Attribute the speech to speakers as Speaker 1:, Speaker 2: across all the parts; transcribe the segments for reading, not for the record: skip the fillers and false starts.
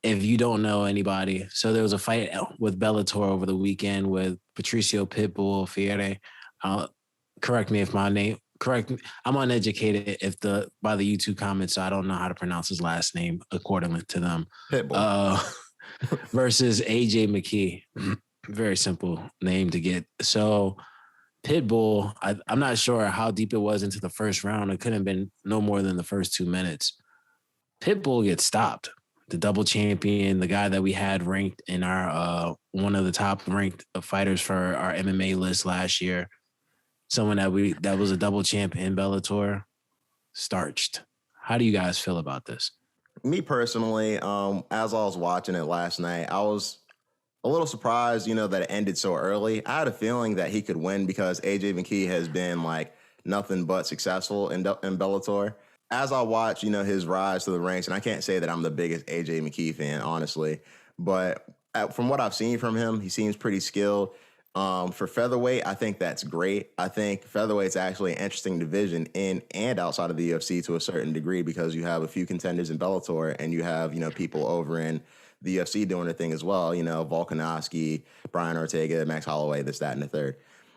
Speaker 1: if you don't know anybody, so there was a fight with Bellator over the weekend with Patricio Pitbull Fiere. Correct me if my name correct. I'm uneducated if the by the YouTube comments, so I don't know how to pronounce his last name accordingly to them.
Speaker 2: Pitbull
Speaker 1: Versus AJ McKee. Very simple name to get. So Pitbull, I'm not sure how deep it was into the first round. It couldn't have been no more than the first 2 minutes. Pitbull gets stopped. The double champion, the guy that we had ranked in our one of the top ranked fighters for our MMA list last year, someone that was a double champ in Bellator, starched. How do you guys feel about this?
Speaker 2: Me personally, as I was watching it last night, I was a little surprised, that it ended so early. I had a feeling that he could win because AJ McKee has been like nothing but successful in Bellator. As I watch, his rise to the ranks, and I can't say that I'm the biggest AJ McKee fan, honestly, but from what I've seen from him, he seems pretty skilled. For featherweight, I think that's great. I think featherweight's actually an interesting division in and outside of the UFC to a certain degree because you have a few contenders in Bellator and you have, people over in the UFC doing their thing as well, Volkanovski, Brian Ortega, Max Holloway, this, that, and the third.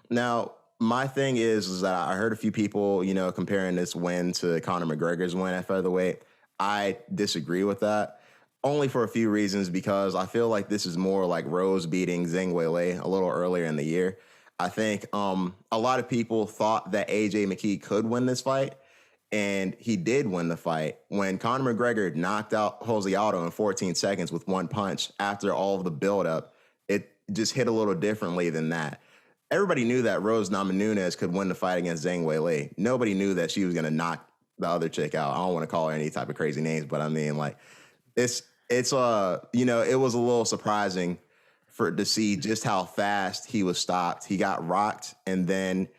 Speaker 2: Now, my thing is that I heard a few people, comparing this win to Conor McGregor's win at featherweight. I disagree with that, only for a few reasons, because I feel like this is more like Rose beating Zhang Weili a little earlier in the year. I think a lot of people thought that AJ McKee could win this fight, and he did win the fight. When Conor McGregor knocked out Jose Aldo in 14 seconds with one punch after all of the buildup, it just hit a little differently than that. Everybody knew that Rose Namajunas could win the fight against Zhang Weili. Nobody knew that she was going to knock the other chick out. I don't want to call her any type of crazy names, but I mean, like, it was a little surprising to see just how fast he was stopped. He got rocked and then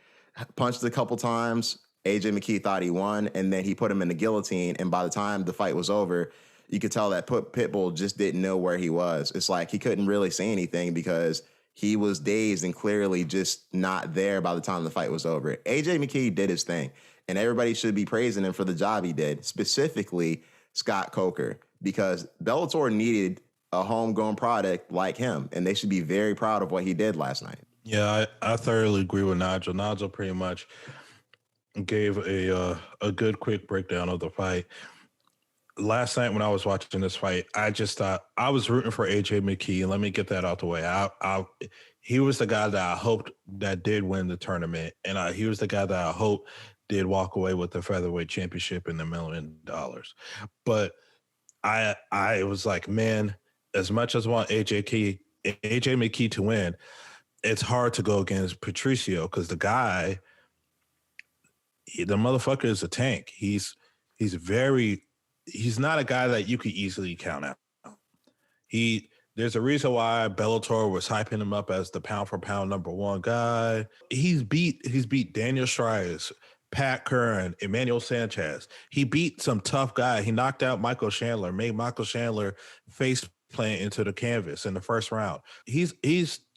Speaker 2: punched a couple times. AJ McKee thought he won, and then he put him in the guillotine, and by the time the fight was over, you could tell that Pitbull just didn't know where he was. It's like he couldn't really say anything because he was dazed and clearly just not there by the time the fight was over. AJ McKee did his thing, and everybody should be praising him for the job he did, specifically Scott Coker, because Bellator needed a homegrown product like him, and they should be very proud of what he did last night.
Speaker 3: Yeah, I thoroughly agree with Nigel. Nigel pretty much gave a good quick breakdown of the fight. Last night when I was watching this fight, I just thought I was rooting for AJ McKee, and let me get that out the way. He was the guy that I hoped that did win the tournament, and he was the guy that I hope did walk away with the featherweight championship and $1 million. But I was like, man, as much as I want AJ McKee to win, it's hard to go against Patricio because the guy, the motherfucker is a tank. He's not a guy that you could easily count out. There's a reason why Bellator was hyping him up as the pound for pound #1 guy. He's beat Daniel Strias, Pat Curran, Emmanuel Sanchez. He beat some tough guy. He knocked out Michael Chandler, made Michael Chandler face plant into the canvas in the first round. He's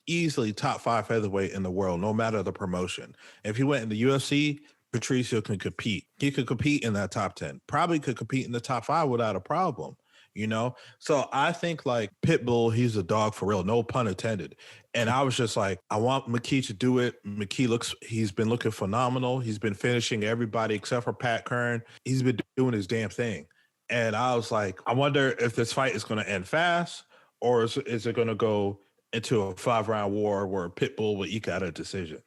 Speaker 3: easily top 5 featherweight in the world, no matter the promotion. If he went in the UFC, Patricio can compete. He could compete in that top 10. Probably could compete in the top 5 without a problem, So I think like Pitbull, he's a dog for real, no pun intended. And I was just like, I want McKee to do it. He's been looking phenomenal. He's been finishing everybody except for Pat Curran. He's been doing his damn thing. And I was like, I wonder if this fight is going to end fast or is it going to go into a 5-round war where Pitbull will eke out a decision.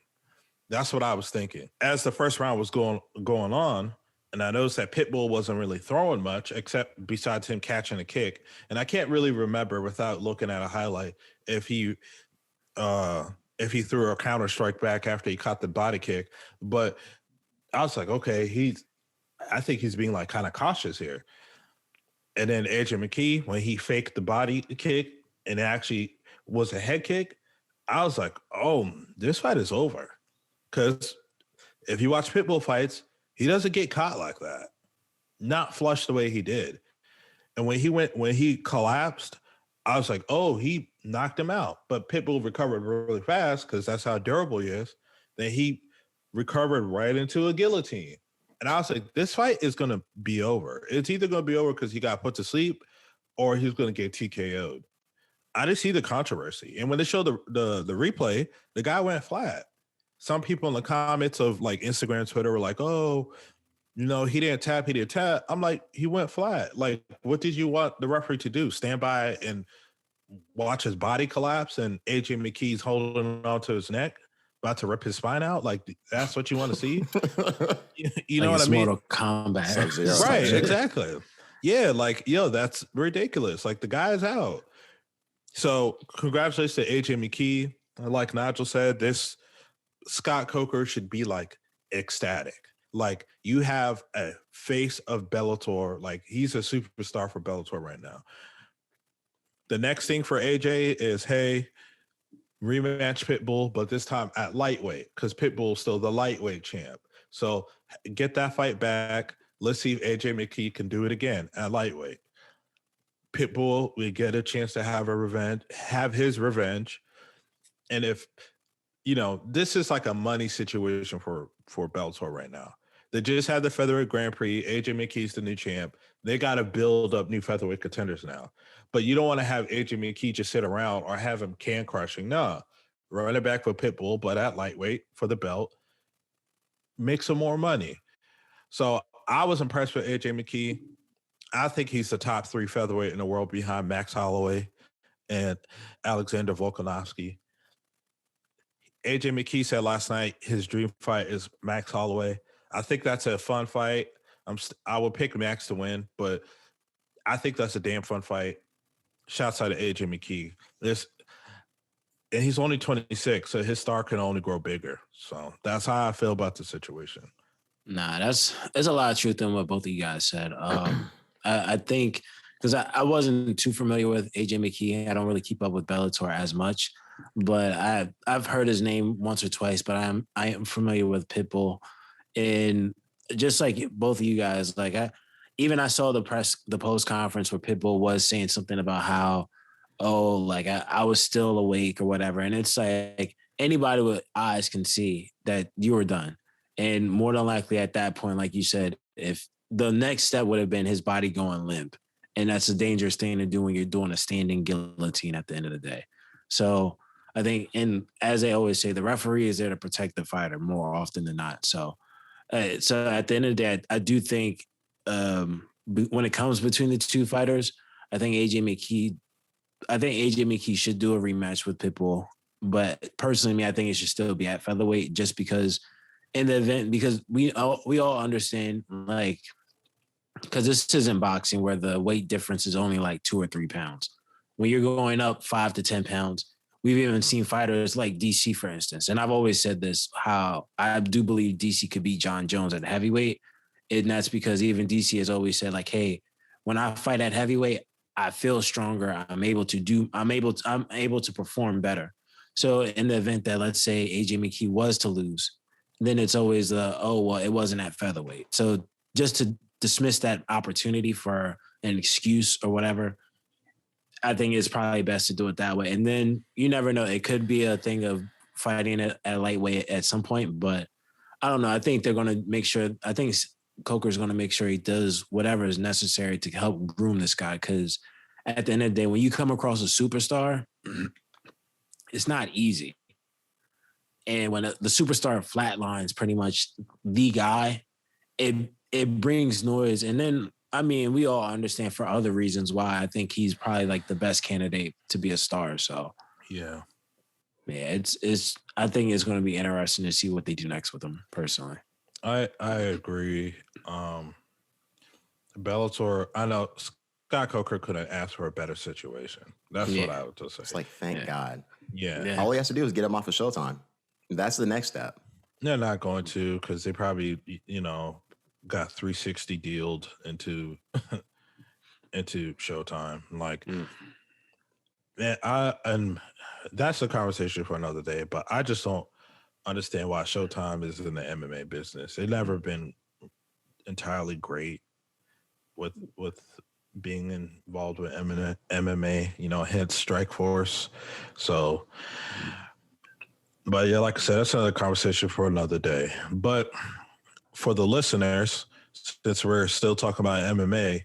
Speaker 3: That's what I was thinking. As the first round was going on, and I noticed that Pitbull wasn't really throwing much except besides him catching a kick. And I can't really remember without looking at a highlight if he threw a counter strike back after he caught the body kick. But I was like, okay, I think he's being like kind of cautious here. And then AJ McKee, when he faked the body kick and it actually was a head kick, I was like, oh, this fight is over. Because if you watch Pitbull fights, he doesn't get caught like that. Not flush the way he did. And when he collapsed, I was like, oh, he knocked him out. But Pitbull recovered really fast because that's how durable he is. Then he recovered right into a guillotine. And I was like, this fight is going to be over. It's either going to be over because he got put to sleep or he's going to get TKO'd. I didn't see the controversy. And when they showed the replay, the guy went flat. Some people in the comments of like Instagram, Twitter were like, oh, he didn't tap. I'm like, he went flat. Like, what did you want the referee to do? Stand by and watch his body collapse and AJ McKee's holding on to his neck, about to rip his spine out? Like, that's what you want to see? You know
Speaker 1: like
Speaker 3: what I mean?
Speaker 1: Mortal Kombat.
Speaker 3: Right, exactly. Yeah, like, that's ridiculous. Like, the guy's out. So congratulations to AJ McKee. Like Nigel said, this Scott Coker should be like ecstatic. Like, you have a face of Bellator. Like, he's a superstar for Bellator right now. The next thing for AJ is, hey, rematch Pitbull, but this time at lightweight, because Pitbull's still the lightweight champ. So get that fight back. Let's see if AJ McKee can do it again at lightweight. Pitbull, we get a chance to have his revenge. And if, this is like a money situation for Bellator right now. They just had the Featherweight Grand Prix. AJ McKee's the new champ. They got to build up new featherweight contenders now. But you don't want to have AJ McKee just sit around or have him can crushing. No, run it back for Pitbull, but at lightweight for the belt. Make some more money. So I was impressed with AJ McKee. I think he's the top 3 featherweight in the world behind Max Holloway and Alexander Volkanovski. AJ McKee said last night his dream fight is Max Holloway. I think that's a fun fight. I would pick Max to win, but I think that's a damn fun fight. Shouts out to AJ McKee. And he's only 26, so his star can only grow bigger. So that's how I feel about the situation.
Speaker 1: Nah, there's a lot of truth in what both of you guys said. I think because I wasn't too familiar with AJ McKee. I don't really keep up with Bellator as much, but I've heard his name once or twice. But I am familiar with Pitbull, and just like both of you guys, like I saw the post conference where Pitbull was saying something about how, I was still awake or whatever, and it's like anybody with eyes can see that you were done, and more than likely at that point, like you said, if the next step would have been his body going limp. And that's a dangerous thing to do when you're doing a standing guillotine at the end of the day. So I think, and as they always say, the referee is there to protect the fighter more often than not. So at the end of the day, I do think when it comes between the two fighters, I think AJ McKee should do a rematch with Pitbull. But personally, I think it should still be at featherweight just because in the event, because we all understand, like, because this isn't boxing where the weight difference is only like 2 or 3 pounds. When you're going up 5 to 10 pounds, we've even seen fighters like DC, for instance. And I've always said this, how I do believe DC could beat John Jones at heavyweight. And that's because even DC has always said, like, hey, when I fight at heavyweight, I feel stronger. I'm able to perform better. So in the event that, let's say, AJ McKee was to lose, then it's always it wasn't at featherweight. So just to dismiss that opportunity for an excuse or whatever, I think it's probably best to do it that way. And then you never know. It could be a thing of fighting at lightweight at some point, but I don't know. I think they're going to make sure. I think Coker's going to make sure he does whatever is necessary to help groom this guy. Because at the end of the day, when you come across a superstar, it's not easy. And when the superstar flatlines pretty much the guy, it brings noise. And then, I mean, we all understand for other reasons why I think he's probably like the best candidate to be a star. So
Speaker 3: yeah,
Speaker 1: it's. I think it's going to be interesting to see what they do next with him. Personally,
Speaker 3: I agree. Bellator. I know Scott Coker could have asked for a better situation. That's what I would just say.
Speaker 2: It's like, thank God.
Speaker 3: Yeah.
Speaker 2: All he has to do is get him off of Showtime. That's the next step.
Speaker 3: They're not going to, because they probably, got 360 dealed into Showtime. Like, and that's a conversation for another day. But I just don't understand why Showtime is in the MMA business. They've never been entirely great with being involved with MMA. Hence Strikeforce. So. But yeah, like I said, that's another conversation for another day. But for the listeners, since we're still talking about MMA,